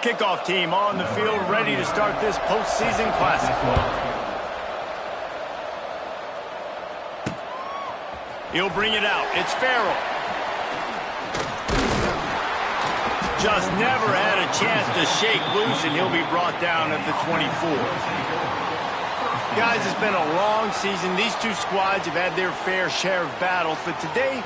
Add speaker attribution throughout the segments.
Speaker 1: kickoff team on the field ready to start this postseason classic. He'll bring it out. It's Farrell. Just never had a chance to shake loose, and he'll be brought down at the 24. Guys, it's been a long season. These two squads have had their fair share of battles, but today,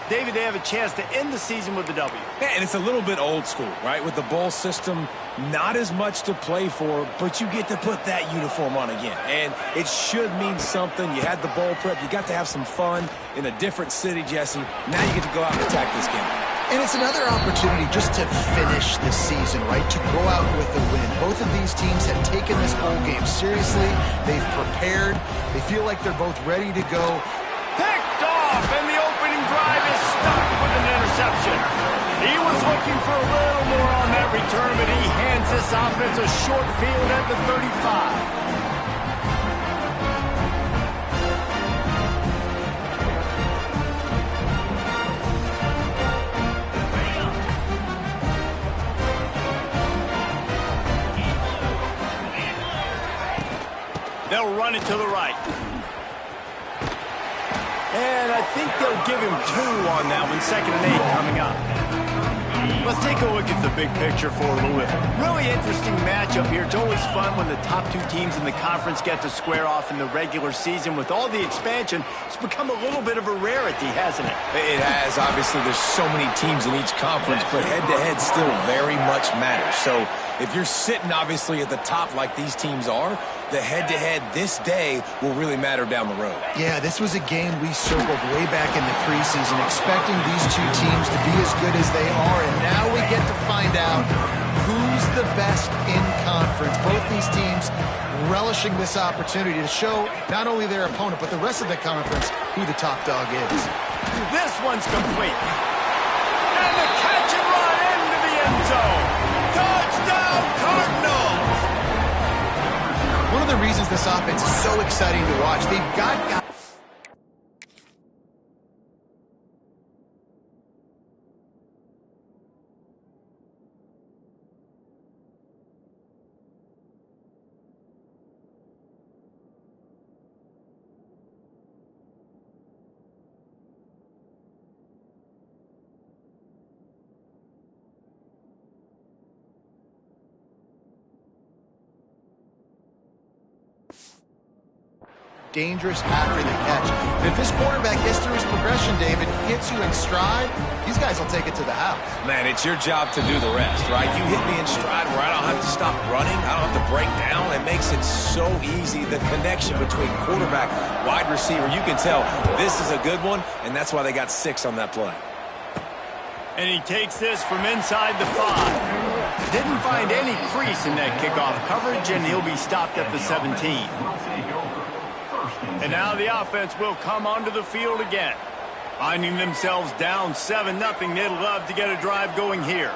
Speaker 1: David, they have a chance to end the season with a W.
Speaker 2: Yeah, and it's a little bit old school, right? With the bowl system, not as much to play for, but you get to put that uniform on again. And it should mean something. You had the bowl prep. You got to have some fun in a different city, Jesse. Now you get to go out and attack this game.
Speaker 3: And it's another opportunity just to finish the season, right? To go out with a win. Both of these teams have taken this bowl game seriously. They've prepared. They feel like they're both ready to go.
Speaker 1: Picked off, and the opening drive is stuck with an interception. He was looking for a little more on that return, but he hands this offense a short field at the 35. They'll run it to the right. And I think they'll give him 2 on that one. 2nd and 8 coming up. Let's take a look at the big picture for Louisville. Really interesting matchup here. It's always fun when the top 2 teams in the conference get to square off in the regular season. With all the expansion, it's become a little bit of a rarity, hasn't it?
Speaker 2: It has. Obviously, there's so many teams in each conference, but head-to-head still very much matters. So if you're sitting, obviously, at the top like these teams are, the head-to-head this day will really matter down the road.
Speaker 3: Yeah, this was a game we circled way back in the preseason, expecting these 2 teams to be as good as they are, and now we get to find out who's the best in conference. Both these teams relishing this opportunity to show not only their opponent, but the rest of the conference who the top dog is.
Speaker 1: This one's complete. And the catch and run into the end zone. Touchdown, Cardinals!
Speaker 3: One of the reasons this offense is so exciting to watch, they've got guys. Dangerous after the catch. And if this quarterback gets through his progression, David, hits you in stride, these guys will take it to the house.
Speaker 2: Man, it's your job to do the rest, right? You hit me in stride where I don't have to stop running. I don't have to break down. It makes it so easy. The connection between quarterback, wide receiver, you can tell this is a good one, and that's why they got 6 on that play.
Speaker 1: And he takes this from inside the 5. Didn't find any crease in that kickoff coverage, and he'll be stopped at the 17. And now the offense will come onto the field again. Finding themselves down 7-0, they'd love to get a drive going here.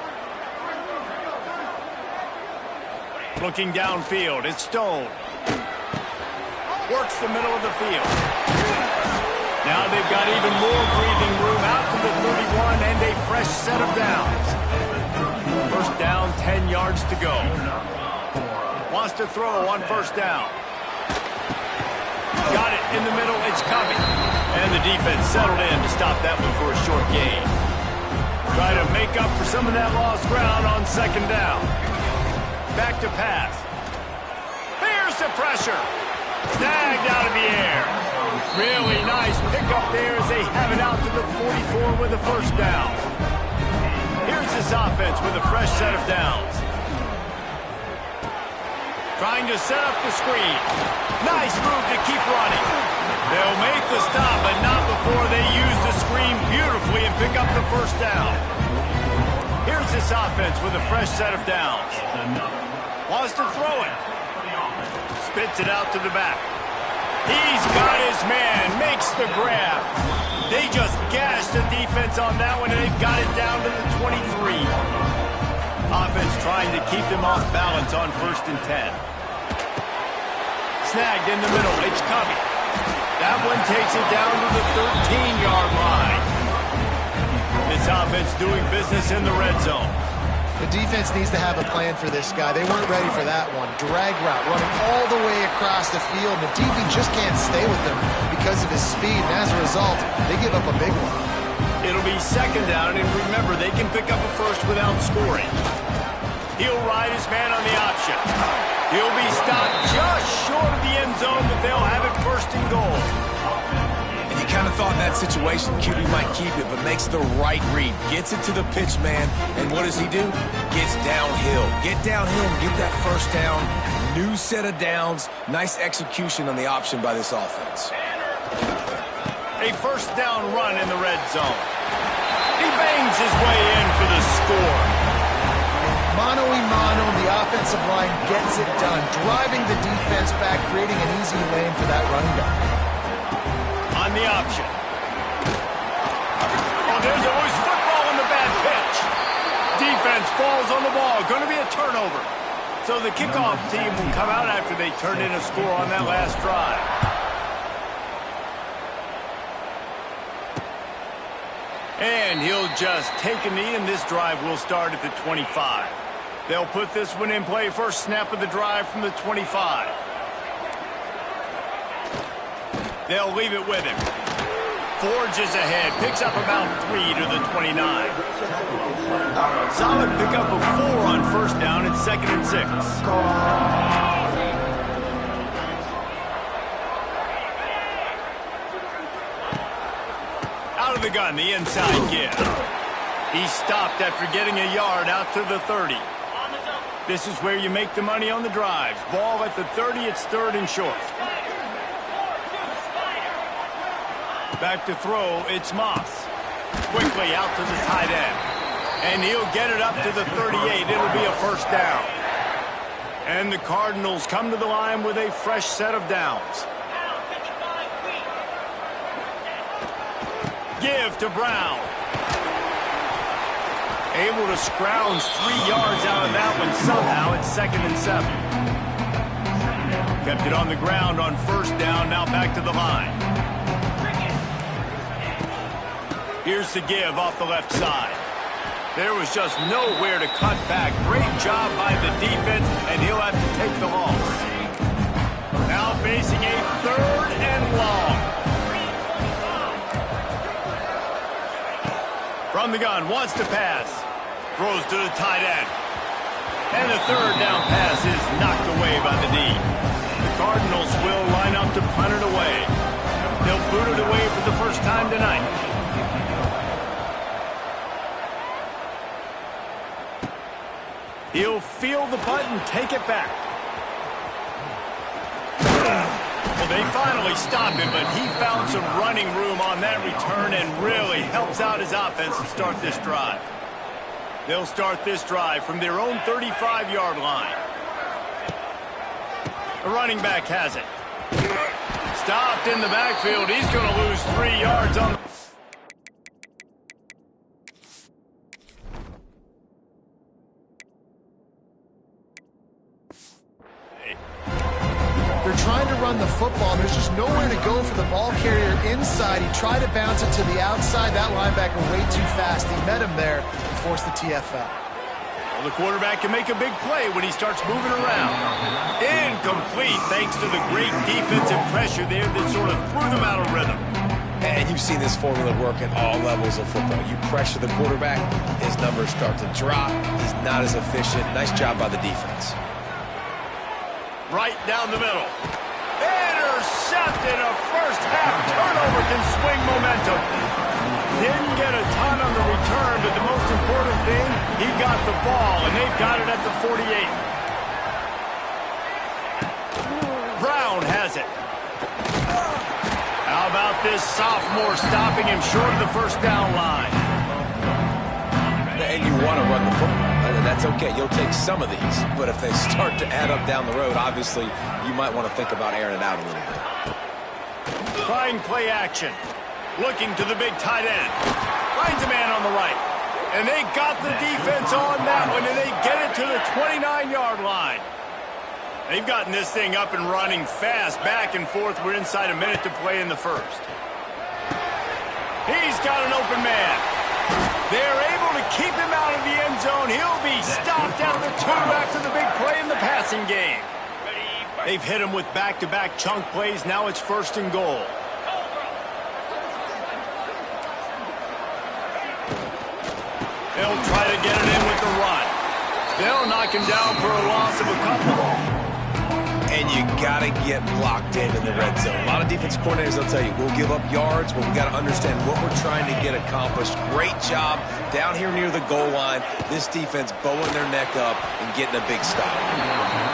Speaker 1: Looking downfield, it's Stone. Works the middle of the field. Now they've got even more breathing room out to the 31 and a fresh set of downs. First down, 10 yards to go. Wants to throw on first down. Got it in the middle, it's coming. And the defense settled in to stop that one for a short gain. Try to make up for some of that lost ground on 2nd down. Back to pass. Here's the pressure. Snagged out of the air. Really nice pickup there as they have it out to the 44 with a first down. Here's this offense with a fresh set of downs. Trying to set up the screen. Nice move to keep running. They'll make the stop, but not before they use the screen beautifully and pick up the first down. Here's this offense with a fresh set of downs. Wants to throw it. Spits it out to the back. He's got his man. Makes the grab. They just gashed the defense on that one, and they've got it down to the 23. Offense trying to keep them off balance on 1st and 10. Snagged in the middle. It's coming. That one takes it down to the 13-yard line. This offense doing business in the red zone.
Speaker 3: The defense needs to have a plan for this guy. They weren't ready for that one. Drag route, running all the way across the field. The DB just can't stay with him because of his speed, and as a result, they give up a big one.
Speaker 1: It'll be second down, and remember, they can pick up a first without scoring. He'll ride his man on the option. He'll be stopped just short of the end zone, but they'll have it first and goal.
Speaker 2: And you kind of thought in that situation QB might keep it, but makes the right read. Gets it to the pitch man, and what does he do? Gets downhill. Get downhill and get that first down. New set of downs. Nice execution on the option by this offense.
Speaker 1: A first down run in the red zone. He bangs his way in for the score.
Speaker 3: Mano-a-mano, the offensive line gets it done, driving the defense back, creating an easy lane for that running back.
Speaker 1: On the option. Oh, there's always football on the bad pitch. Defense falls on the ball. Going to be a turnover. So the kickoff team will come out after they turn in a score on that last drive. And he'll just take a knee, and this drive will start at the 25. They'll put this one in play first snap of the drive from the 25. They'll leave it with him. Forges ahead, picks up about 3 to the 29. Solid pickup of 4 on first down. It's 2nd and 6. Out of the gun, the inside give. He stopped after getting a yard out to the 30. This is where you make the money on the drives. Ball at the 30, it's 3rd and short. Back to throw, it's Moss. Quickly out to the tight end. And he'll get it up to the 38. It'll be a first down. And the Cardinals come to the line with a fresh set of downs. Give to Brown. Able to scrounge 3 yards out of that one somehow. It's 2nd and 7. Kept it on the ground on first down. Now back to the line. Here's the give off the left side. There was just nowhere to cut back. Great job by the defense, and he'll have to take the loss. Now facing a 3rd and long. From the gun, wants to pass. Throws to the tight end. And the 3rd down pass is knocked away by the D. The Cardinals will line up to punt it away. They'll boot it away for the first time tonight. He'll feel the punt and take it back. Well, they finally stopped him, but he found some running room on that return and really helps out his offense to start this drive. They'll start this drive from their own 35-yard line. The running back has it. Stopped in the backfield. He's going to lose 3 yards on the...
Speaker 3: They're trying to run the football, and there's just nowhere to go for the ball carrier inside. He tried to bounce it to the outside. That linebacker way too fast. He met him there and forced the TFL.
Speaker 1: Well, the quarterback can make a big play when he starts moving around. Incomplete, thanks to the great defensive pressure there that sort of threw them out of rhythm.
Speaker 2: And you've seen this formula work at all levels of football. You pressure the quarterback, his numbers start to drop. He's not as efficient. Nice job by the defense.
Speaker 1: Right down the middle. Intercepted. A first half turnover can swing momentum. Didn't get a ton on the return, but the most important thing, he got the ball, and they've got it at the 48. Brown has it. How about this sophomore stopping him short of the first down line?
Speaker 2: And you want to run the football. And that's okay. You'll take some of these. But if they start to add up down the road, obviously, you might want to think about airing it out a little bit.
Speaker 1: Trying play action. Looking to the big tight end. Finds a man on the right. And they got the defense on that one, and they get it to the 29-yard line. They've gotten this thing up and running fast, back and forth. We're inside a minute to play in the first. He's got an open man. They're able to keep him out of the end zone. He'll be stopped at the 2 after the big play in the passing game. They've hit him with back-to-back chunk plays. Now it's 1st and goal. They'll try to get it in with the run. They'll knock him down for a loss of a couple.
Speaker 2: And you got to get locked in the red zone. A lot of defense coordinators will tell you, we'll give up yards, but we got to understand what we're trying to get accomplished. Great job down here near the goal line. This defense bowing their neck up and getting a big stop.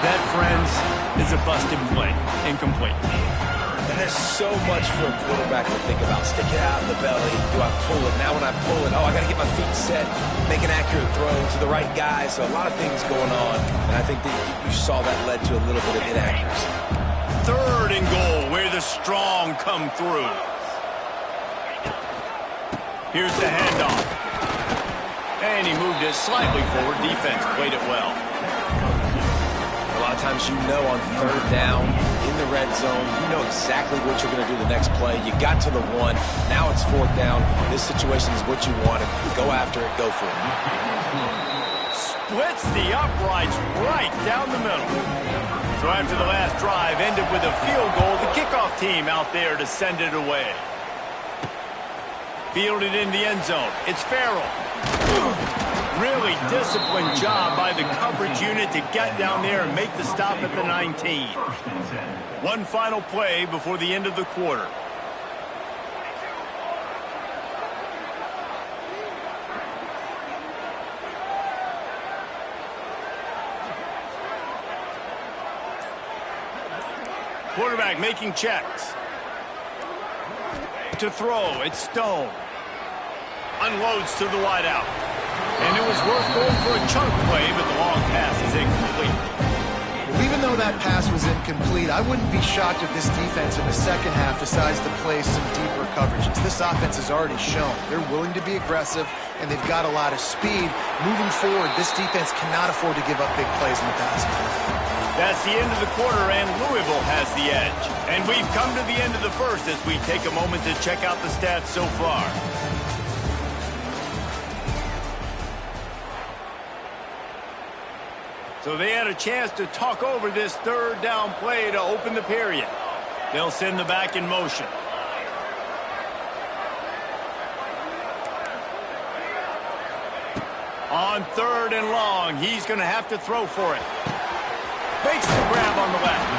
Speaker 1: That, friends, is a busted play. Incomplete.
Speaker 2: And there's so much for a quarterback to think about. Stick it out in the belly. Do I pull it? Now when I pull it, I got to get my feet set, make an accurate throw to the right guy. So a lot of things going on. And I think that you saw that led to a little bit of inaccuracy.
Speaker 1: 3rd and goal, where the strong come through. Here's the handoff. And he moved it slightly forward. Defense played it well.
Speaker 2: A lot of times on 3rd down in the red zone, you know exactly what you're going to do the next play. You got to the 1. Now it's 4th down. This situation is what you wanted. Go after it. Go for it.
Speaker 1: Splits the uprights right down the middle. So after the last drive ended with a field goal, the kickoff team out there to send it away. Fielded in the end zone. It's Farrell. Really disciplined job by the coverage unit to get down there and make the stop at the 19. One final play before the end of the quarter. Quarterback making checks. To throw, it's Stone. Unloads to the wideout. And it was worth going for a chunk play, but the long pass is incomplete.
Speaker 3: Well, even though that pass was incomplete, I wouldn't be shocked if this defense in the second half decides to play some deeper coverages. This offense has already shown they're willing to be aggressive, and they've got a lot of speed. Moving forward, this defense cannot afford to give up big plays in the passing game.
Speaker 1: That's the end of the quarter, and Louisville has the edge. And we've come to the end of the first as we take a moment to check out the stats so far. So they had a chance to talk over this 3rd down play to open the period. They'll send the back in motion. On 3rd and long, he's going to have to throw for it. Makes the grab on the left.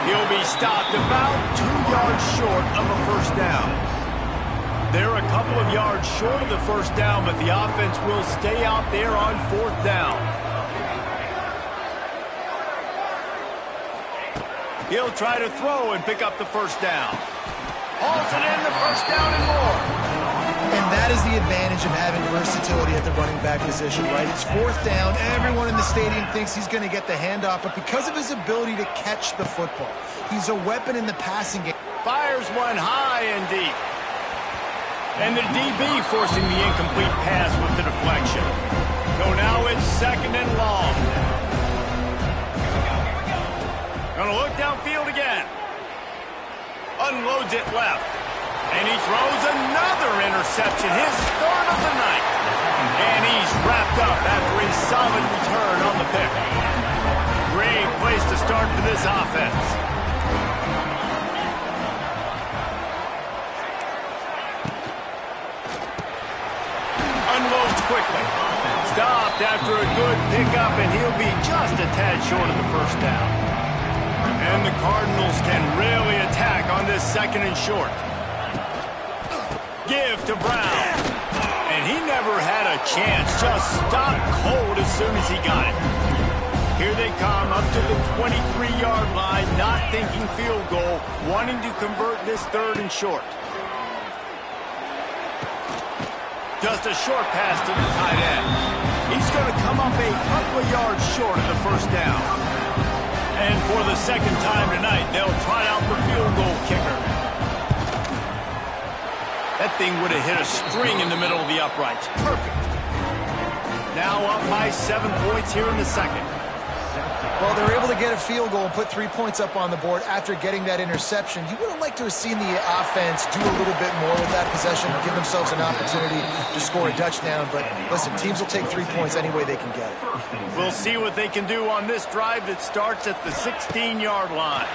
Speaker 1: He'll be stopped about 2 yards short of a 1st down. They're a couple of yards short of the 1st down, but the offense will stay out there on 4th down. He'll try to throw and pick up the 1st down. Hauls it in, the 1st down and more.
Speaker 3: And that is the advantage of having versatility at the running back position, right? It's 4th down. Everyone in the stadium thinks he's going to get the handoff, but because of his ability to catch the football, he's a weapon in the passing game.
Speaker 1: Fires one high and deep. And the DB forcing the incomplete pass with the deflection. So now it's 2nd and long. Gonna look downfield again. Unloads it left. And he throws another interception, his 3rd of the night. And he's wrapped up after a solid return on the pick. Great place to start for this offense. Unloads quickly. Stopped after a good pickup, and he'll be just a tad short of the 1st down. And the Cardinals can really attack on this 2nd and short. Give to Brown. And he never had a chance. Just stopped cold as soon as he got it. Here they come up to the 23-yard line, not thinking field goal, wanting to convert this 3rd and short. Just a short pass to the tight end. He's going to come up a couple of yards short of the 1st down. And for the 2nd time tonight, they'll try out the field goal kicker. That thing would have hit a string in the middle of the uprights. Perfect. Now up by 7 points here in the 2nd.
Speaker 3: Well, they were able to get a field goal and put 3 points up on the board after getting that interception. You would have liked to have seen the offense do a little bit more with that possession, give themselves an opportunity to score a touchdown. But listen, teams will take 3 points any way they can get it.
Speaker 1: We'll see what they can do on this drive that starts at the 16-yard line.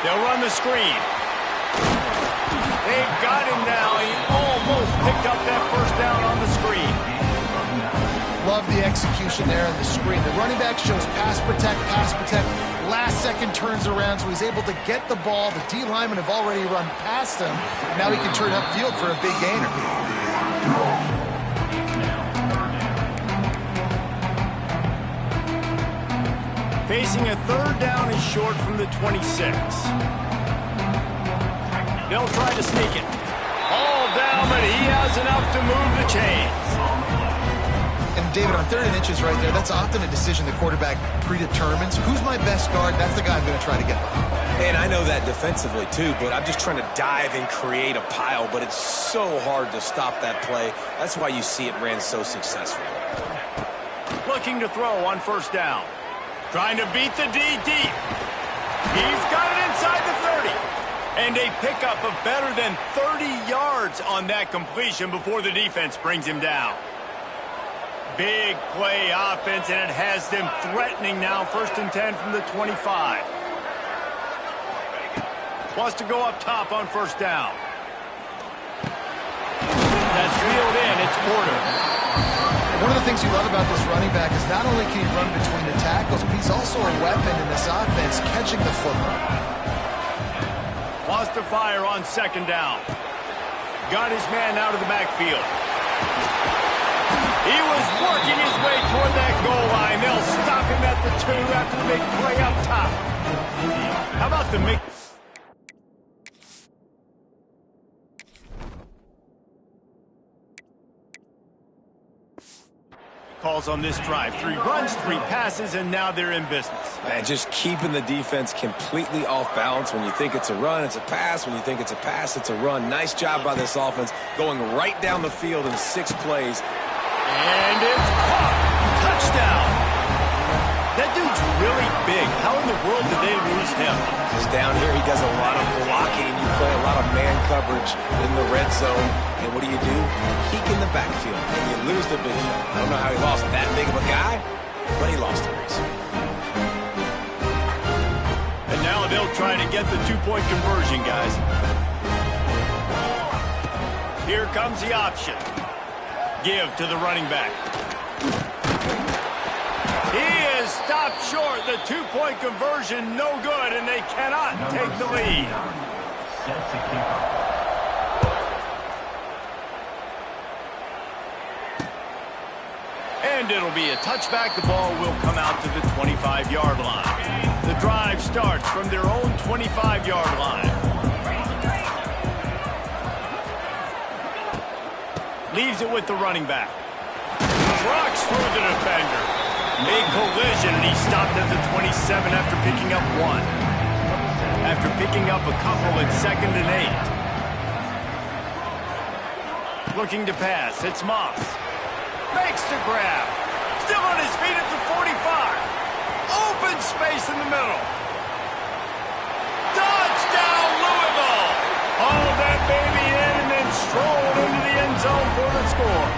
Speaker 1: They'll run the screen. They've got him now. He almost picked up that first down on the screen.
Speaker 3: Love the execution there on the screen. The running back shows pass protect. Last second turns around, so he's able to get the ball. The D linemen have already run past him. Now he can turn upfield for a big gainer.
Speaker 1: Facing a third down and short from the 26. They'll try to sneak it. All down, but he has enough to move the chains.
Speaker 3: And David, on 3rd and inches right there, that's often a decision the quarterback predetermines. Who's my best guard? That's the guy I'm going to try to get behind.
Speaker 2: And I know that defensively too, but I'm just trying to dive and create a pile, but it's so hard to stop that play. That's why you see it ran so successfully.
Speaker 1: Looking to throw on first down. Trying to beat the D deep. He's got it inside the 30. And a pickup of better than 30 yards on that completion before the defense brings him down. Big play offense, and it has them threatening now. 1st and 10 from the 25. Wants to go up top on first down. That's reeled in. It's Porter.
Speaker 3: One of the things you love about this running back is not only can he run between the tackles, but he's also a weapon in this offense, catching the football.
Speaker 1: Wants to fire on 2nd down. Got his man out of the backfield. He was working his way toward that goal line. They'll stop him at the 2 after the big play up top. How about the make? Calls on this drive. 3 runs, 3 passes, and now they're in business.
Speaker 2: Man, just keeping the defense completely off balance. When you think it's a run, it's a pass. When you think it's a pass, it's a run. Nice job by this offense, going right down the field in 6 plays.
Speaker 1: And it's caught. Touchdown. That dude's really big. How in the world did they lose him?
Speaker 2: Because down here he does a lot of blocking. You play a lot of man coverage in the red zone. And what do? Peek in the backfield. And you lose the big fella. I don't know how he lost that big of a guy, but he lost the race.
Speaker 1: And now they'll try to get the 2-point conversion, guys. Here comes the option. Give to the running back. He is stopped short. The 2-point conversion, no good, and they cannot take the lead. And it'll be a touchback. The ball will come out to the 25-yard line. The drive starts from their own 25-yard line. Leaves it with the running back. Trucks through the defender. Big collision, and he stopped at the 27 after picking up 1. After picking up a couple at 2nd and 8. Looking to pass. It's Moss. Makes the grab. Still on his feet at the 45. Open space in the middle. Touchdown, Louisville. Haul that baby in and then stroll into the end zone for the score.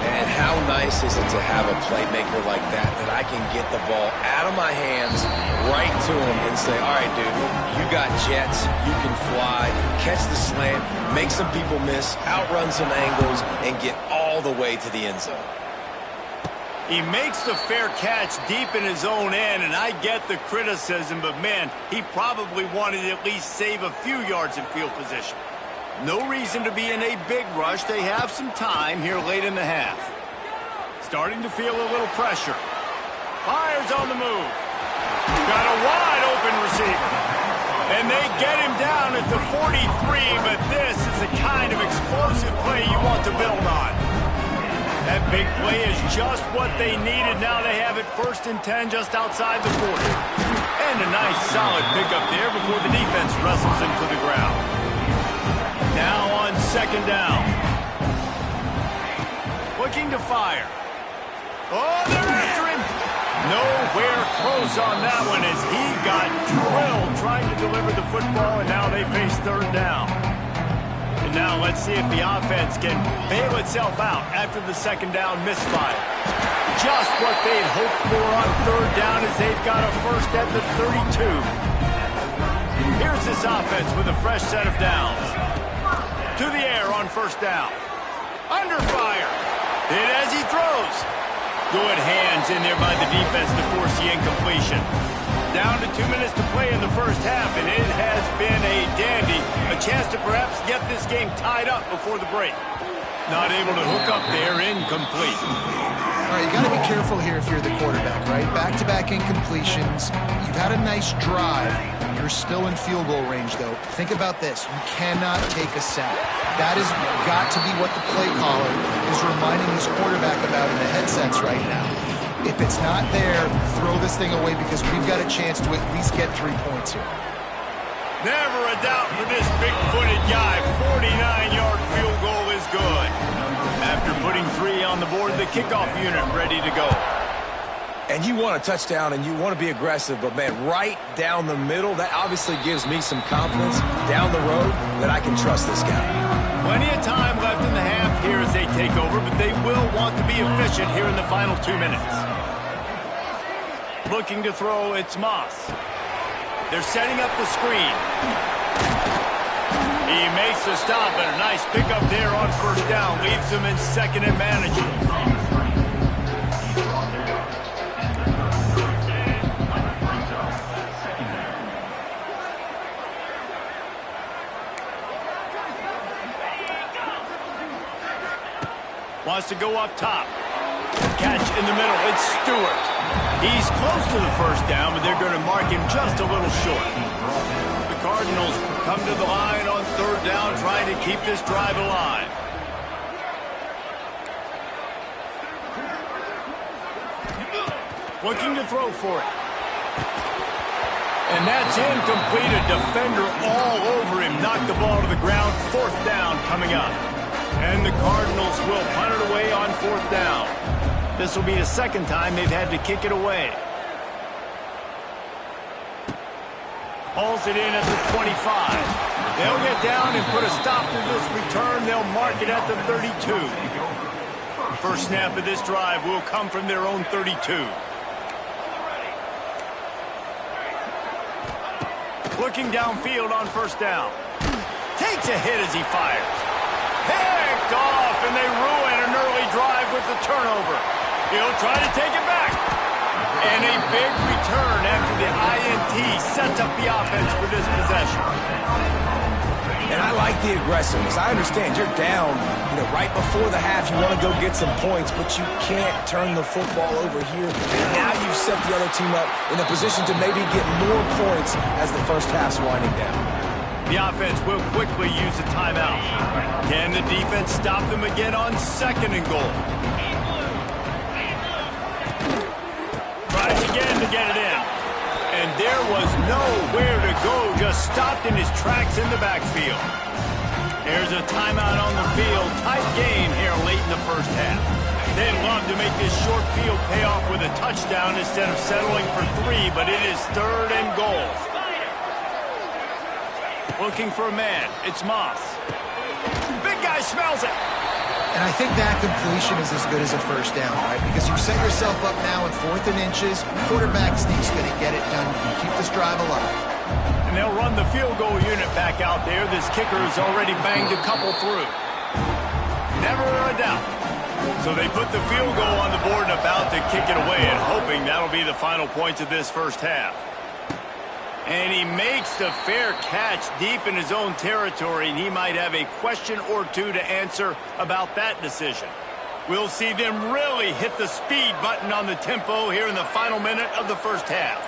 Speaker 2: And how nice is it to have a playmaker like that I can get the ball out of my hands right to him and say, all right, dude, you got jets, you can fly, catch the slant, make some people miss, outrun some angles, and get all the way to the end zone.
Speaker 1: He makes the fair catch deep in his own end, and I get the criticism, but man, he probably wanted to at least save a few yards in field position. No reason to be in a big rush. They have some time here late in the half. Starting to feel a little pressure. Fires on the move. Got a wide open receiver. And they get him down at the 43, but this is the kind of explosive play you want to build on. That big play is just what they needed. Now they have it 1st and 10 just outside the 40. And a nice solid pickup there before the defense wrestles him to the ground. Now on 2nd down. Looking to fire. Oh, they're after him. Nowhere close on that one as he got drilled trying to deliver the football, and now they face third down. And now let's see if the offense can bail itself out after the second down misfire. Just what they'd hoped for on third down as they've got a first at the 32. Here's this offense with a fresh set of downs. To the air on first down. Under fire. Hit as he throws. Good hands in there by the defense to force the incompletion. Down to 2 minutes to play in the first half, and it has been a dandy. A chance to perhaps get this game tied up before the break. Not able to hook up there, incomplete.
Speaker 3: All right, you got to be careful here if you're the quarterback, right? Back-to-back incompletions. You've had a nice drive. You're still in field goal range, though. Think about this. You cannot take a sack. That has got to be what the play caller is reminding his quarterback about in the headsets right now. If it's not there, throw this thing away because we've got a chance to at least get 3 points here.
Speaker 1: Never a doubt for this big-footed guy. 49-yard field goal is good. After putting 3 on the board, the kickoff unit ready to go.
Speaker 2: And you want a touchdown and you want to be aggressive, but, man, right down the middle, that obviously gives me some confidence down the road that I can trust this guy.
Speaker 1: Plenty of time left in the half here as they take over, but they will want to be efficient here in the final 2 minutes. Looking to throw, it's Moss. They're setting up the screen. He makes the stop, and a nice pickup there on first down. Leaves them in second and manageable. Wants to go up top. Catch in the middle. It's Stewart. He's close to the first down, but they're going to mark him just a little short. The Cardinals come to the line on third down, trying to keep this drive alive. Looking to throw for it. And that's incomplete. A defender all over him. Knocked the ball to the ground. Fourth down coming up. And the Cardinals will punt it away on fourth down. This will be the second time they've had to kick it away. Hauls it in at the 25. They'll get down and put a stop to this return. They'll mark it at the 32. First snap of this drive will come from their own 32. Looking downfield on first down. Takes a hit as he fires. Picked off, and they ruin an early drive with the turnover. He'll try to take it back. And a big return after the INT sets up the offense for this possession.
Speaker 2: And I like the aggressiveness. I understand you're down, right before the half. You want to go get some points, but you can't turn the football over here. And now you've set the other team up in a position to maybe get more points as the first half's winding down.
Speaker 1: The offense will quickly use a timeout. Can the defense stop them again on second and goal? Tries again to get it in. And there was nowhere to go, just stopped in his tracks in the backfield. There's a timeout on the field. Tight game here late in the first half. They'd love to make this short field pay off with a touchdown instead of settling for 3, but it is third and goal. Looking for a man. It's Moss. Big guy smells it.
Speaker 3: And I think that completion is as good as a first down, right? Because you set yourself up now in 4th and inches. Quarterback sneak's going to get it done. You keep this drive alive.
Speaker 1: And they'll run the field goal unit back out there. This kicker has already banged a couple through. Never a doubt. So they put the field goal on the board and about to kick it away, and hoping that'll be the final points of this first half. And he makes the fair catch deep in his own territory, and he might have a question or two to answer about that decision. We'll see them really hit the speed button on the tempo here in the final minute of the first half.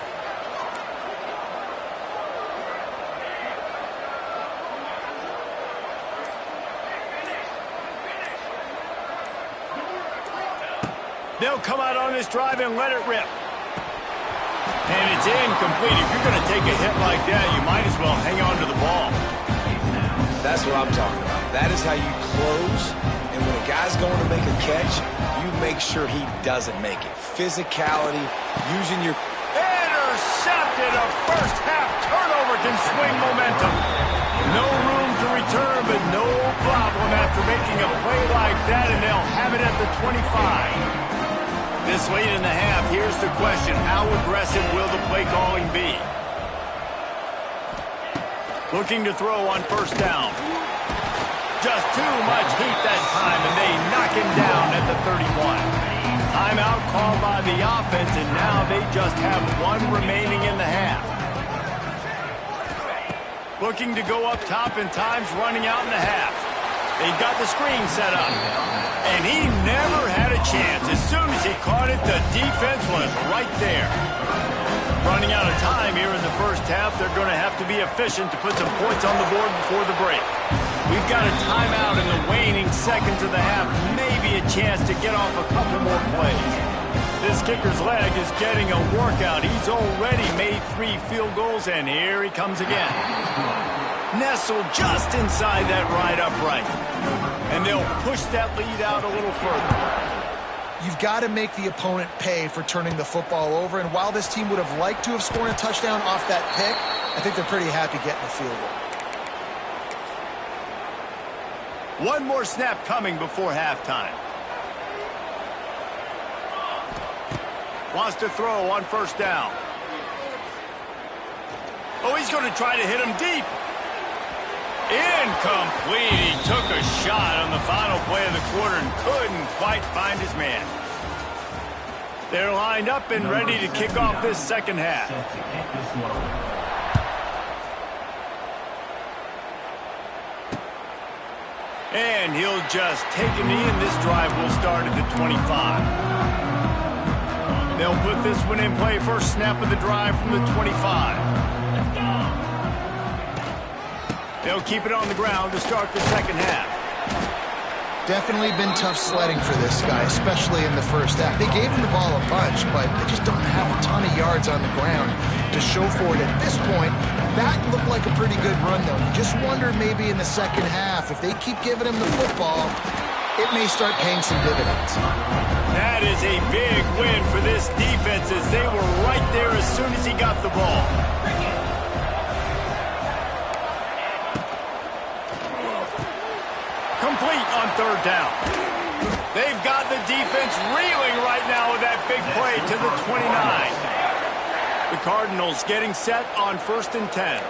Speaker 1: They'll come out on this drive and let it rip. And it's incomplete. If you're going to take a hit like that, you might as well hang on to the ball.
Speaker 2: That's what I'm talking about. That is how you close And when a guy's going to make a catch, you make sure he doesn't make it. Physicality, using your...
Speaker 1: Intercepted! A first-half turnover can swing momentum. No room to return, but no problem after making a play like that, and they'll have it at the 25. This late in the half, here's the question. How aggressive will the play calling be? Looking to throw on first down. Just too much heat that time, and they knock him down at the 31. Timeout called by the offense, and now they just have one remaining in the half. Looking to go up top, and time's running out in the half. They've got the screen set up, and he never had a chance. As soon as he caught it, the defense was right there. Running out of time here in the first half, they're going to have to be efficient to put some points on the board before the break. We've got a timeout in the waning seconds of the half, maybe a chance to get off a couple more plays. This kicker's leg is getting a workout. He's already made 3 field goals, and here he comes again. Nestled just inside that right upright. And they'll push that lead out a little further.
Speaker 3: You've got to make the opponent pay for turning the football over, and while this team would have liked to have scored a touchdown off that pick, I think they're pretty happy getting a field goal.
Speaker 1: One more snap coming before halftime. Wants to throw on first down. Oh, he's going to try to hit him deep. Incomplete. He took a shot on the final play of the quarter and couldn't quite find his man. They're lined up and ready to kick off this second half. And he'll just take a knee, and this drive will start at the 25. They'll put this one in play. First snap of the drive from the 25. They'll keep it on the ground to start the second half.
Speaker 3: Definitely been tough sledding for this guy, especially in the first half. They gave him the ball a bunch, but they just don't have a ton of yards on the ground to show for it at this point. That looked like a pretty good run, though. You just wonder maybe in the second half, if they keep giving him the football, it may start paying some dividends.
Speaker 1: That is a big win for this defense, as they were right there as soon as he got the ball. Complete on third down. They've got the defense reeling right now with that big play to the 29. The Cardinals getting set on 1st and 10.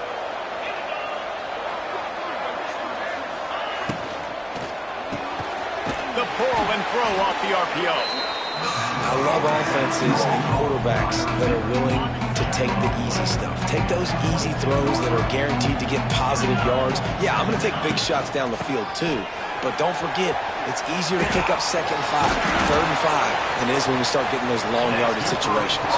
Speaker 1: The pull and throw off the RPO.
Speaker 2: I love offenses and quarterbacks that are willing to take the easy stuff. Take those easy throws that are guaranteed to get positive yards. Yeah, I'm going to take big shots down the field too. But don't forget, it's easier to pick up 2nd and 5, 3rd and 5 than it is when we start getting those long yardage situations.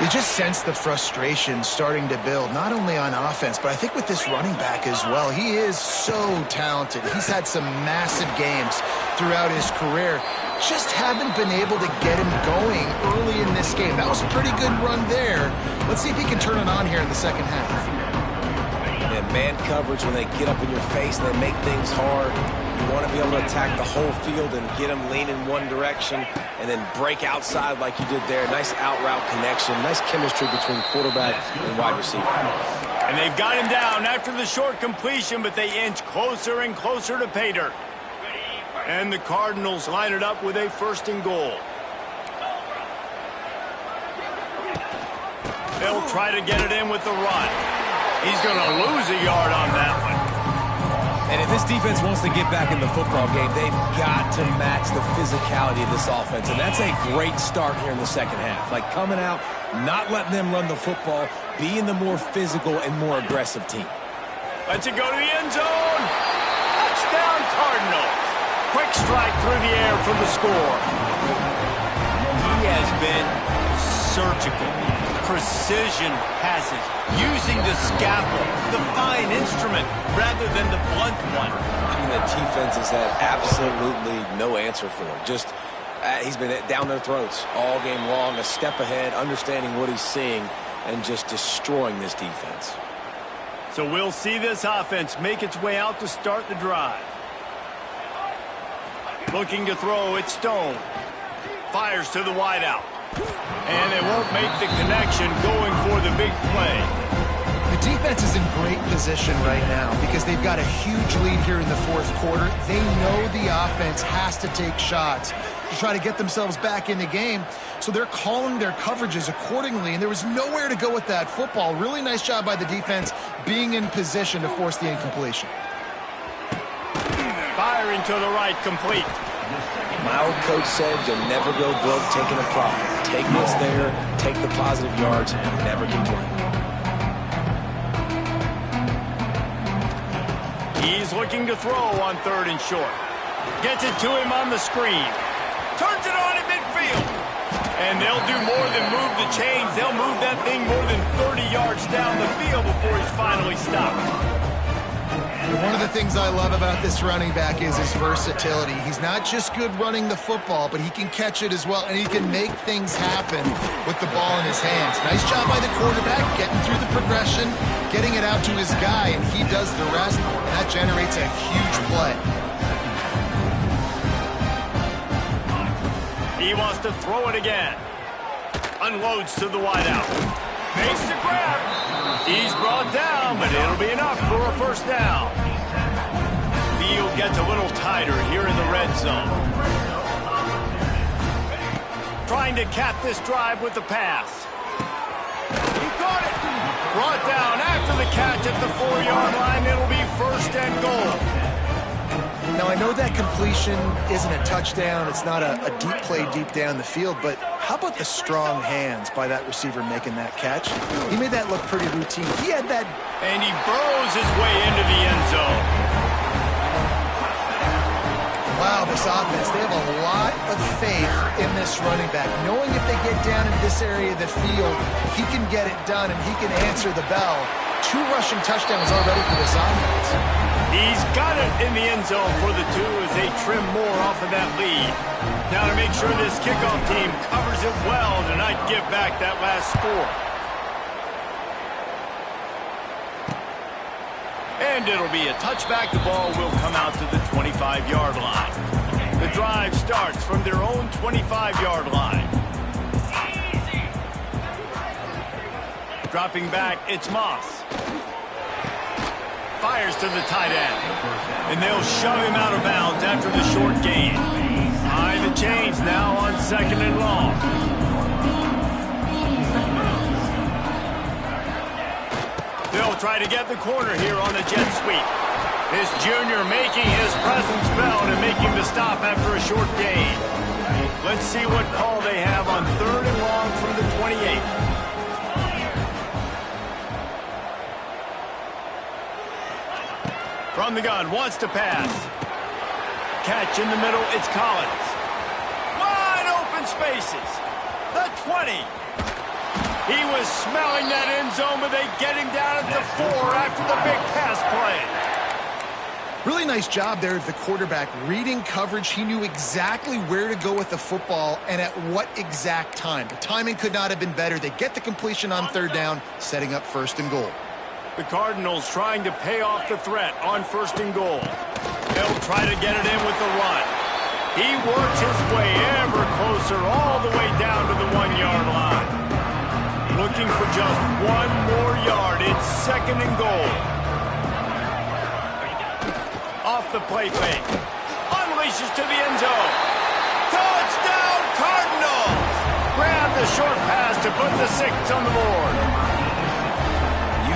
Speaker 3: You just sense the frustration starting to build, not only on offense, but I think with this running back as well. He is so talented. He's had some massive games throughout his career. Just haven't been able to get him going early in this game. That was a pretty good run there. Let's see if he can turn it on here in the second half.
Speaker 2: And man coverage, when they get up in your face and they make things hard, you want to be able to attack the whole field and get them lean in one direction and then break outside like you did there. Nice out-route connection, nice chemistry between quarterback and wide receiver.
Speaker 1: And they've got him down after the short completion, but they inch closer and closer to pay dirt. And the Cardinals line it up with a 1st and goal. They'll try to get it in with the run. He's going to lose a yard on that one.
Speaker 2: And if this defense wants to get back in the football game, they've got to match the physicality of this offense. And that's a great start here in the second half. Like coming out, not letting them run the football, being the more physical and more aggressive team.
Speaker 1: Lets it go to the end zone. Touchdown, Cardinals. Quick strike through the air for the score. He has been surgical. Precision passes, using the scalpel, the fine instrument, rather than the blunt one.
Speaker 2: I mean, the defense has had absolutely no answer for him. Just, he's been down their throats all game long, a step ahead, understanding what he's seeing, and just destroying this defense.
Speaker 1: So we'll see this offense make its way out to start the drive. Looking to throw, it's Stone. Fires to the wideout. And they won't make the connection going for the big play.
Speaker 3: The defense is in great position right now because they've got a huge lead here in the fourth quarter. They know the offense has to take shots to try to get themselves back in the game. So they're calling their coverages accordingly, and there was nowhere to go with that football. Really nice job by the defense being in position to force the incompletion.
Speaker 1: Firing to the right, complete.
Speaker 2: My old coach said you'll never go broke taking a profit. Take what's there, take the positive yards, and never complain.
Speaker 1: He's looking to throw on 3rd and short. Gets it to him on the screen. Turns it on in midfield. And they'll do more than move the chains. They'll move that thing more than 30 yards down the field before he's finally stopped.
Speaker 3: One of the things I love about this running back is his versatility. He's not just good running the football, but he can catch it as well, and he can make things happen with the ball in his hands. Nice job by the quarterback, getting through the progression, getting it out to his guy, and he does the rest, and that generates a huge play.
Speaker 1: He wants to throw it again. Unloads to the wideout. Makes the grab. He's brought down, but it'll be enough for a first down. Field gets a little tighter here in the red zone. Trying to cap this drive with the pass. He caught it. Brought down after the catch at the 4-yard line. It'll be 1st and goal.
Speaker 3: Now, I know that completion isn't a touchdown. It's not a deep play deep down the field, but how about the strong hands by that receiver making that catch? He made that look pretty routine. He had that.
Speaker 1: And he burrows his way into the end zone.
Speaker 3: Wow, this offense, they have a lot of faith in this running back, knowing if they get down in this area of the field, he can get it done and he can answer the bell. 2 rushing touchdowns already for this offense.
Speaker 1: He's got it in the end zone for the 2 as they trim more off of that lead. Now to make sure this kickoff team covers it well to not give back that last score. And it'll be a touchback. The ball will come out to the 25-yard line. The drive starts from their own 25-yard line. Dropping back, it's Moss. Fires to the tight end. And they'll shove him out of bounds after the short gain. Behind the chains now on 2nd and long. They'll try to get the corner here on the jet sweep. This junior making his presence felt and making the stop after a short gain. Let's see what call they have on 3rd and long from the 28. From the gun, wants to pass. Catch in the middle, it's Collins. Wide open spaces. The 20. He was smelling that end zone, but they get him down at the 4 after the big pass play.
Speaker 3: Really nice job there of the quarterback reading coverage. He knew exactly where to go with the football and at what exact time. The timing could not have been better. They get the completion on 3rd down, setting up 1st and goal.
Speaker 1: The Cardinals trying to pay off the threat on 1st and goal. They'll try to get it in with the run. He works his way ever closer all the way down to the 1-yard line. Looking for just 1 more yard. It's 2nd and goal. Off the play fake. Unleashes to the end zone. Touchdown Cardinals! Grab the short pass to put the 6 on the board.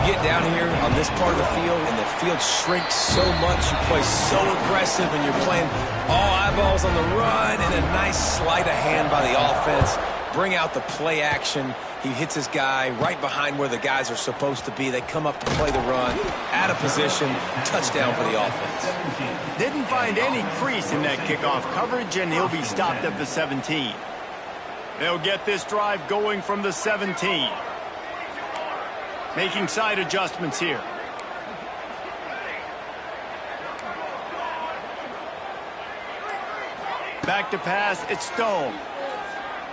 Speaker 2: Get down here on this part of the field, and the field shrinks so much. You play so aggressive, and you're playing all eyeballs on the run, and a nice sleight of hand by the offense. Bring out the play action. He hits his guy right behind where the guys are supposed to be. They come up to play the run, out of position, touchdown for the offense.
Speaker 1: Didn't find any crease in that kickoff coverage, and he'll be stopped at the 17. They'll get this drive going from the 17. Making side adjustments here. Back to pass, it's Stone.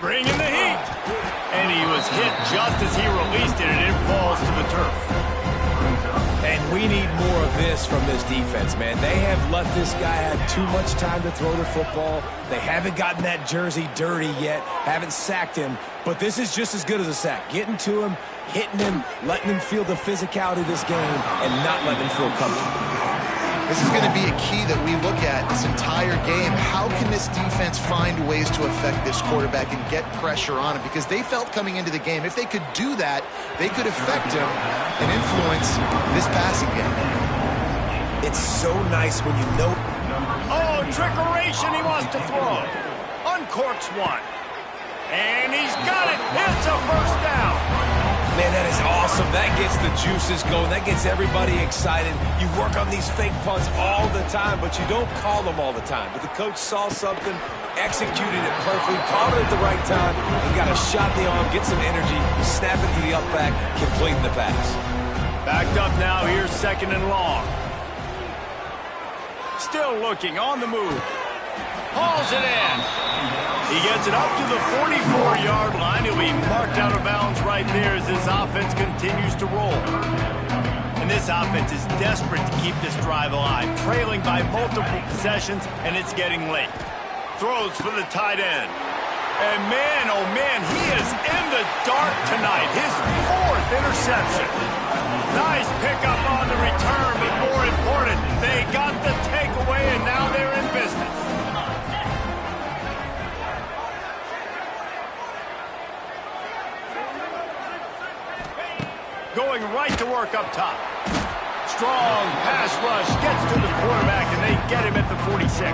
Speaker 1: Bringing the heat. And he was hit just as he released it, and it falls to the turf.
Speaker 2: And we need more of this from this defense, man. They have let this guy have too much time to throw the football. They haven't gotten that jersey dirty yet, haven't sacked him. But this is just as good as a sack. Getting to him, hitting him, letting him feel the physicality of this game, and not letting him feel comfortable.
Speaker 3: This is going to be a key that we look at this entire game. How can this defense find ways to affect this quarterback and get pressure on him? Because they felt coming into the game, if they could do that, they could affect him and influence this passing game.
Speaker 2: It's so nice when you know.
Speaker 1: Oh, trickeration, he wants to throw. Uncorks one. And he's got it. It's a first down.
Speaker 2: Man, that is awesome. That gets the juices going. That gets everybody excited. You work on these fake punts all the time, but you don't call them all the time. But the coach saw something, executed it perfectly, called it at the right time, and got a shot in the arm, get some energy, snap it to the up back, completing the pass.
Speaker 1: Backed up now. Here's second and long. Still looking on the move. Hauls it in. He gets it up to the 44-yard line. He'll be marked out of bounds right there as this offense continues to roll. And this offense is desperate to keep this drive alive, trailing by multiple possessions, and it's getting late. Throws for the tight end. And man, oh man, he is in the dark tonight. His fourth interception. Nice pickup on the return, but more important, they got the takeaway, and now they're in business. Going right to work up top. Strong pass rush gets to the quarterback, and they get him at the 46.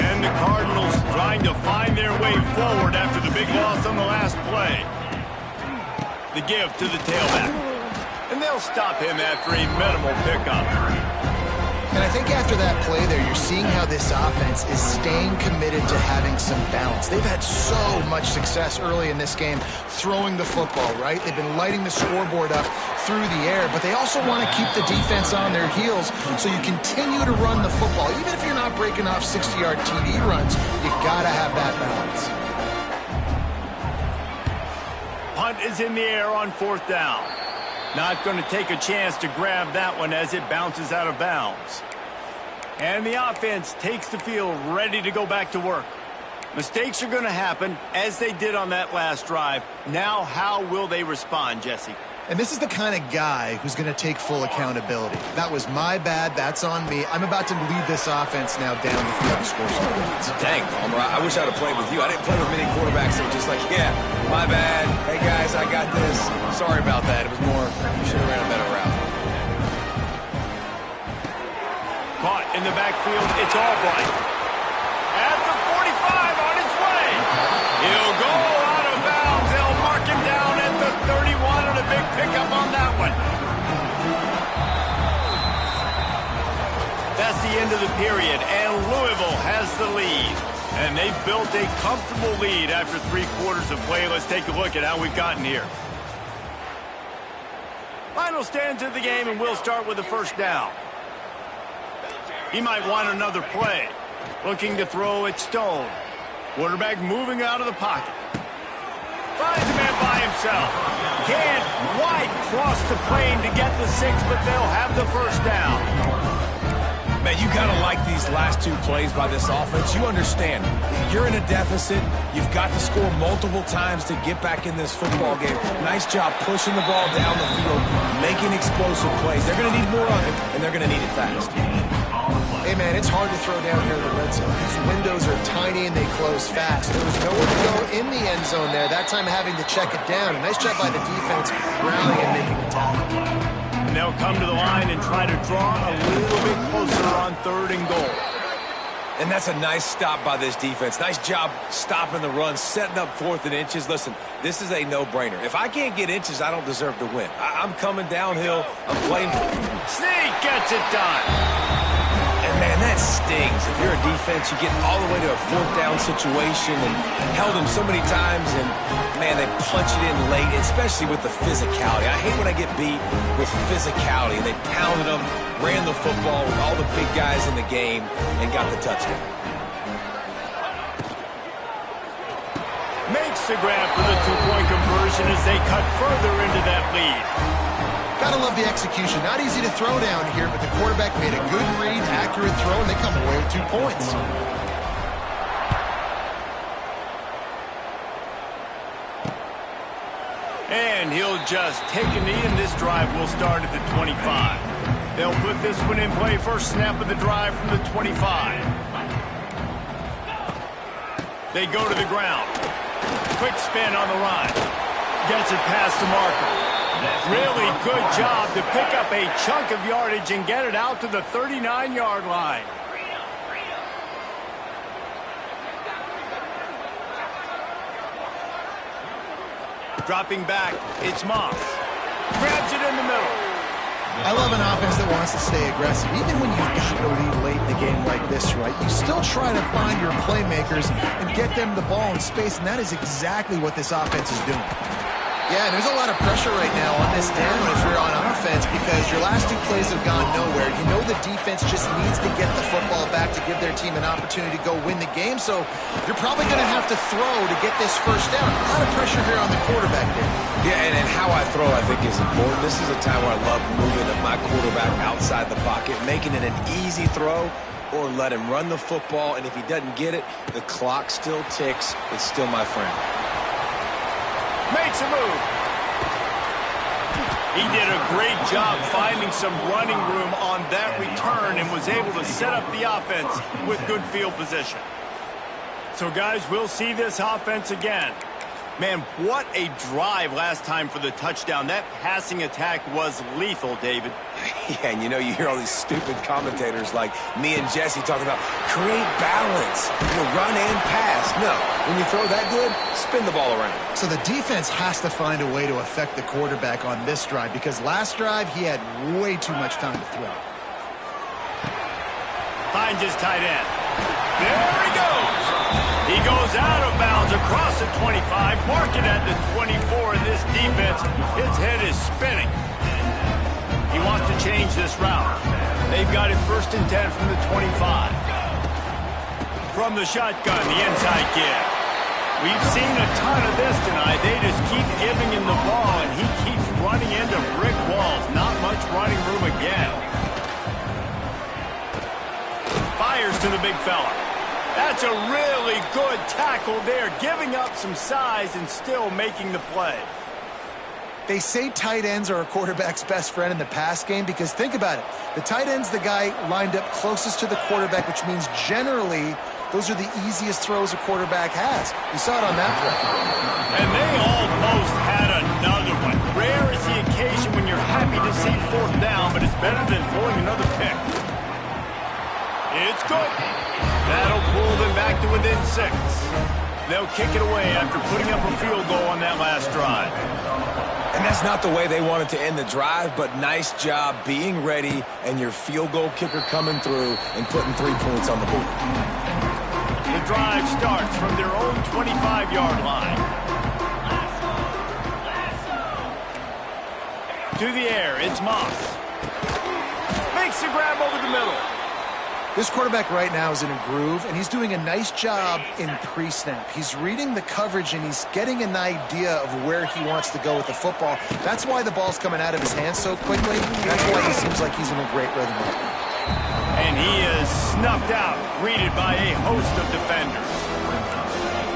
Speaker 1: And the Cardinals trying to find their way forward after the big loss on the last play. The give to the tailback. And they'll stop him after a minimal pickup.
Speaker 3: And I think after that play there, you're seeing how this offense is staying committed to having some balance. They've had so much success early in this game throwing the football, right? They've been lighting the scoreboard up through the air, but they also want to keep the defense on their heels so you continue to run the football. Even if you're not breaking off 60-yard TD runs, you got to have that balance.
Speaker 1: Punt is in the air on fourth down. Not going to take a chance to grab that one as it bounces out of bounds. And the offense takes the field ready to go back to work. Mistakes are going to happen as they did on that last drive. Now how will they respond, Jesse?
Speaker 3: And this is the kind of guy who's going to take full accountability. That was my bad. That's on me. I'm about to lead this offense now down the field to score some points.
Speaker 2: Dang, Palmer, I wish I would have played with you. I didn't play with many quarterbacks that were just like, yeah, my bad. Hey, guys, I got this. Sorry about that. It was more, you should have ran a better route.
Speaker 1: Caught in the backfield. It's Albright. At the 45 on his way. He'll go out of bounds. They'll mark him down at the 31 and a big pickup on that one. That's the end of the period, and Louisville has the lead. And they've built a comfortable lead after 3 quarters of play. Let's take a look at how we've gotten here. Final stanza of the game, and we'll start with the first down. He might want another play. Looking to throw at Stone. Quarterback moving out of the pocket. Finds a man by himself. Can't quite cross the plane to get the 6, but they'll have the first down.
Speaker 2: Man, you got to like these last 2 plays by this offense. You understand, you're in a deficit. You've got to score multiple times to get back in this football game. Nice job pushing the ball down the field, making explosive plays. They're going to need more of it, and they're going to need it fast.
Speaker 3: Hey, man, it's hard to throw down here in the red zone. These windows are tiny and they close fast. There was nowhere to go in the end zone there. That time having to check it down. A nice job by the defense rallying and making a tackle.
Speaker 1: And they'll come to the line and try to draw a little bit closer on 3rd and goal.
Speaker 2: And that's a nice stop by this defense. Nice job stopping the run, setting up 4th and inches. Listen, this is a no-brainer. If I can't get inches, I don't deserve to win. I'm coming downhill. I'm playing.
Speaker 1: Sneak gets it done.
Speaker 2: And, man, that stings. If you're a defense, you get all the way to a 4th down situation and held them so many times, and, man, they punch it in late, especially with the physicality. I hate when I get beat with physicality. They pounded them, ran the football with all the big guys in the game, and got the touchdown. Makes
Speaker 1: the grab for the 2-point conversion as they cut further into that lead.
Speaker 3: Gotta love the execution. Not easy to throw down here, but the quarterback made a good read, accurate throw, and they come away with 2 points.
Speaker 1: And he'll just take a knee, and this drive will start at the 25. They'll put this one in play. First snap of the drive from the 25. They go to the ground. Quick spin on the run. Gets it past the marker. Really good job to pick up a chunk of yardage and get it out to the 39-yard line. Dropping back, it's Moss. Grabs it in the middle.
Speaker 3: I love an offense that wants to stay aggressive. Even when you've got the lead late in the game like this, right, you still try to find your playmakers and get them the ball in space, and that is exactly what this offense is doing. Yeah, and there's a lot of pressure right now on this down if you're on offense because your last 2 plays have gone nowhere. You know the defense just needs to get the football back to give their team an opportunity to go win the game, so you're probably going to have to throw to get this first down. A lot of pressure here on the quarterback there.
Speaker 2: Yeah, and how I throw, I think, is important. This is a time where I love moving my quarterback outside the pocket, making it an easy throw, or let him run the football, and if he doesn't get it, the clock still ticks. It's still my friend.
Speaker 1: Makes a move. He did a great job finding some running room on that return and was able to set up the offense with good field position. So, guys, we'll see this offense again. Man, what a drive last time for the touchdown. That passing attack was lethal, David.
Speaker 2: Yeah, and you hear all these stupid commentators like me and Jesse talking about create balance, run and pass. No, when you throw that good, spin the ball around.
Speaker 3: So the defense has to find a way to affect the quarterback on this drive because last drive he had way too much time to throw.
Speaker 1: Finds his tight end. There he goes. He goes out of bounds across the 25, marking at the 24, and this defense, its head is spinning. He wants to change this route. They've got it 1st and 10 from the 25. From the shotgun, the inside give. We've seen a ton of this tonight. They just keep giving him the ball, and he keeps running into brick walls. Not much running room again. Fires to the big fella. That's a really good tackle there, giving up some size and still making the play.
Speaker 3: They say tight ends are a quarterback's best friend in the pass game because think about it. The tight end's the guy lined up closest to the quarterback, which means generally those are the easiest throws a quarterback has. You saw it on that play.
Speaker 1: And they almost had another one. Rare is the occasion when you're happy to see 4th down, but it's better than throwing another pick. It's good. That'll pull them back to within 6. They'll kick it away after putting up a field goal on that last drive.
Speaker 2: And that's not the way they wanted to end the drive, but nice job being ready and your field goal kicker coming through and putting 3 points on the board.
Speaker 1: The drive starts from their own 25-yard line. To the air, it's Moss. Makes the grab over the middle.
Speaker 3: This quarterback right now is in a groove, and he's doing a nice job in pre-snap. He's reading the coverage, and he's getting an idea of where he wants to go with the football. That's why the ball's coming out of his hands so quickly. That's why he seems like he's in a great rhythm right now.
Speaker 1: And he is snuffed out, greeted by a host of defenders.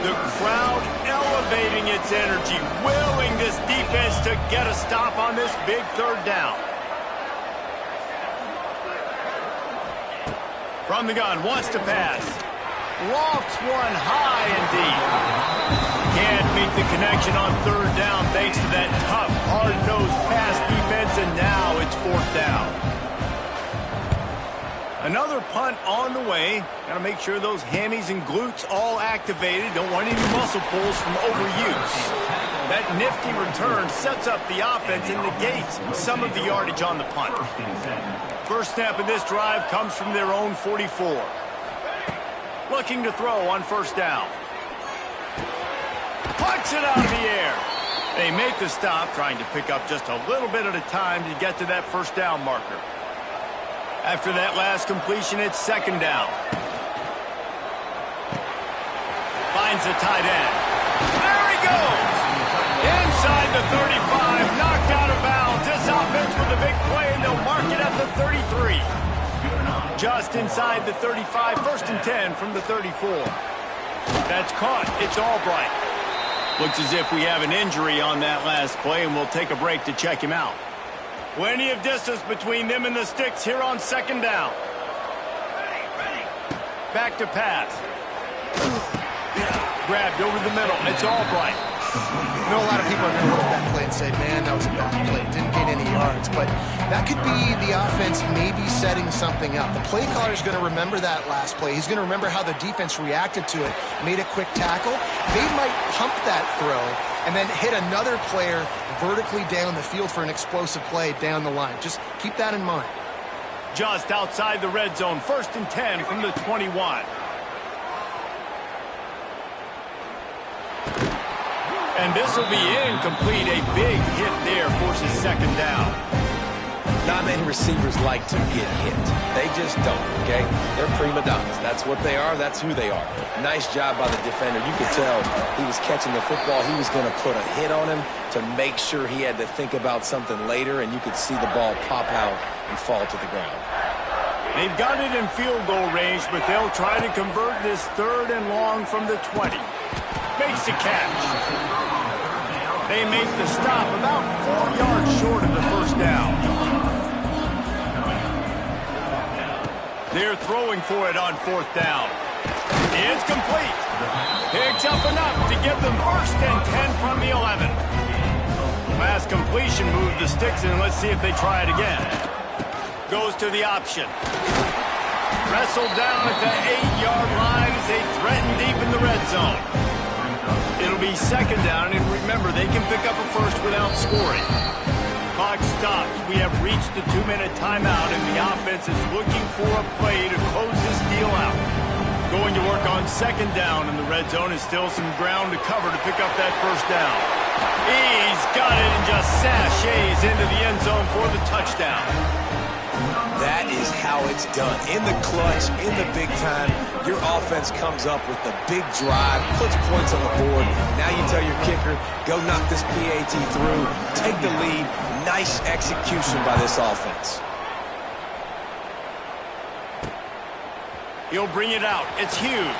Speaker 1: The crowd elevating its energy, willing this defense to get a stop on this big 3rd down. From the gun, wants to pass. Lofts one high and deep. Can't make the connection on 3rd down thanks to that tough, hard-nosed pass defense, and now it's 4th down. Another punt on the way. Got to make sure those hammies and glutes all activated. Don't want any muscle pulls from overuse. That nifty return sets up the offense and negates some of the yardage on the punt. First snap of this drive comes from their own 44. Looking to throw on 1st down. Puts it out of the air. They make the stop, trying to pick up just a little bit at a time to get to that 1st down marker. After that last completion, it's 2nd down. Finds the tight end. There he goes! Inside the 35, knocked out of bounds. This offense big play, and they'll mark it at the 33. Just inside the 35, 1st and 10 from the 34. That's caught. It's Albright. Looks as if we have an injury on that last play, and we'll take a break to check him out. Plenty of distance between them and the sticks here on 2nd down. Back to pass. Grabbed over the middle. It's Albright.
Speaker 3: You know, a lot of people are going to look at that play and say, man, that was a bad play. Didn't get any yards. But that could be the offense maybe setting something up. The play caller is going to remember that last play. He's going to remember how the defense reacted to it, made a quick tackle. They might pump that throw and then hit another player vertically down the field for an explosive play down the line. Just keep that in mind.
Speaker 1: Just outside the red zone. 1st and 10 from the 21. And this will be incomplete. A big hit there forces 2nd down.
Speaker 2: Not many receivers like to get hit. They just don't, okay? They're prima donnas. That's what they are. That's who they are. Nice job by the defender. You could tell he was catching the football. He was going to put a hit on him to make sure he had to think about something later, and you could see the ball pop out and fall to the ground.
Speaker 1: They've got it in field goal range, but they'll try to convert this 3rd and long from the 20. Makes the catch. They make the stop about 4 yards short of the 1st down. They're throwing for it on 4th down. It's complete. Picks up enough to give them 1st and 10 from the 11. Last completion moved the sticks, and let's see if they try it again. Goes to the option. Wrestled down at the 8-yard line as they threaten deep in the red zone. It'll be 2nd down, and remember, they can pick up a 1st without scoring. Clock stops. We have reached the 2-minute timeout, and the offense is looking for a play to close this deal out. Going to work on 2nd down, and the red zone is still some ground to cover to pick up that 1st down. He's got it and just sashays into the end zone for the touchdown.
Speaker 2: That is how it's done. In the clutch, in the big time, your offense comes up with the big drive, puts points on the board. Now you tell your kicker, go knock this PAT through, take the lead. Nice execution by this offense.
Speaker 1: He'll bring it out. It's Hughes.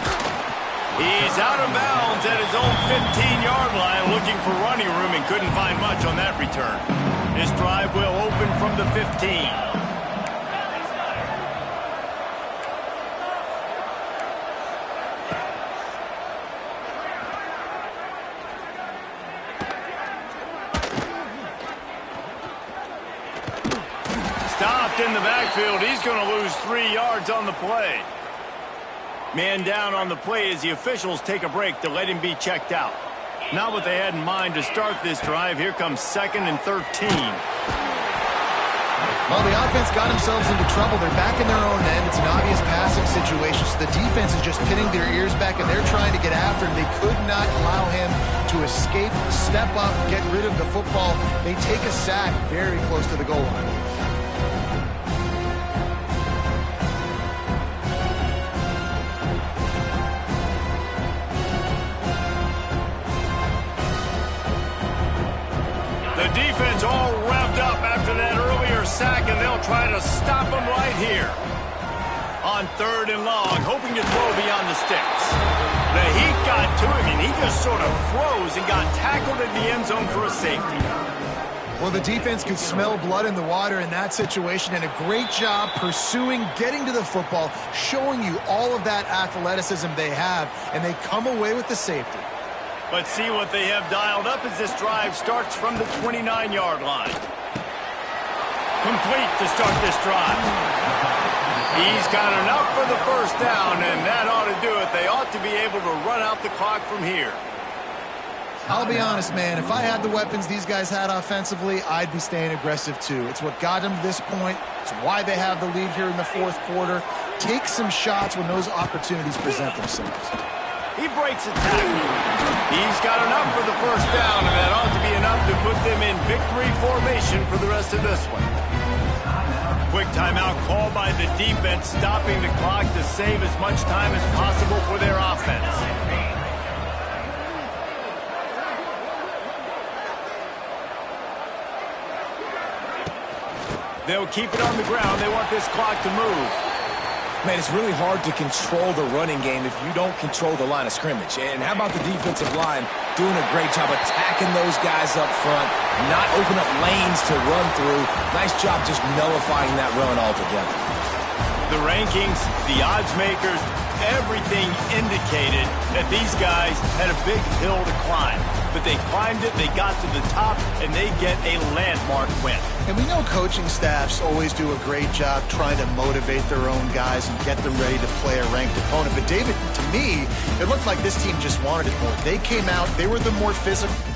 Speaker 1: He's out of bounds at his own 15-yard line, looking for running room, and couldn't find much on that return. This drive will open from the 15. Stopped in the backfield. He's going to lose 3 yards on the play. Man down on the play as the officials take a break to let him be checked out. Not what they had in mind to start this drive. Here comes 2nd and 13.
Speaker 3: Well, the offense got themselves into trouble. They're back in their own end. It's an obvious passing situation. So the defense is just pinning their ears back, and they're trying to get after him. They could not allow him to escape, step up, get rid of the football. They take a sack very close to the goal line.
Speaker 1: The defense all revved up after that earlier sack, and they'll try to stop him right here. On 3rd and long, hoping to throw beyond the sticks. The heat got to him, and he just sort of froze and got tackled in the end zone for a safety.
Speaker 3: Well, the defense could smell blood in the water in that situation, and a great job pursuing, getting to the football, showing you all of that athleticism they have, and they come away with the safety.
Speaker 1: Let's see what they have dialed up as this drive starts from the 29-yard line. Complete to start this drive. He's got enough for the 1st down, and that ought to do it. They ought to be able to run out the clock from here.
Speaker 3: I'll be honest, man. If I had the weapons these guys had offensively, I'd be staying aggressive too. It's what got them to this point. It's why they have the lead here in the 4th quarter. Take some shots when those opportunities present themselves.
Speaker 1: He breaks a tackle. He's got enough for the 1st down, and that ought to be enough to put them in victory formation for the rest of this one. Quick timeout called by the defense, stopping the clock to save as much time as possible for their offense. They'll keep it on the ground. They want this clock to move.
Speaker 2: Man, it's really hard to control the running game if you don't control the line of scrimmage. And how about the defensive line doing a great job attacking those guys up front, not open up lanes to run through. Nice job just nullifying that run altogether.
Speaker 1: The rankings, the odds makers, everything indicated that these guys had a big hill to climb. But they climbed it, they got to the top, and they get a landmark win.
Speaker 3: And we know coaching staffs always do a great job trying to motivate their own guys and get them ready to play a ranked opponent. But David, to me, it looked like this team just wanted it more. They came out, they were the more physical.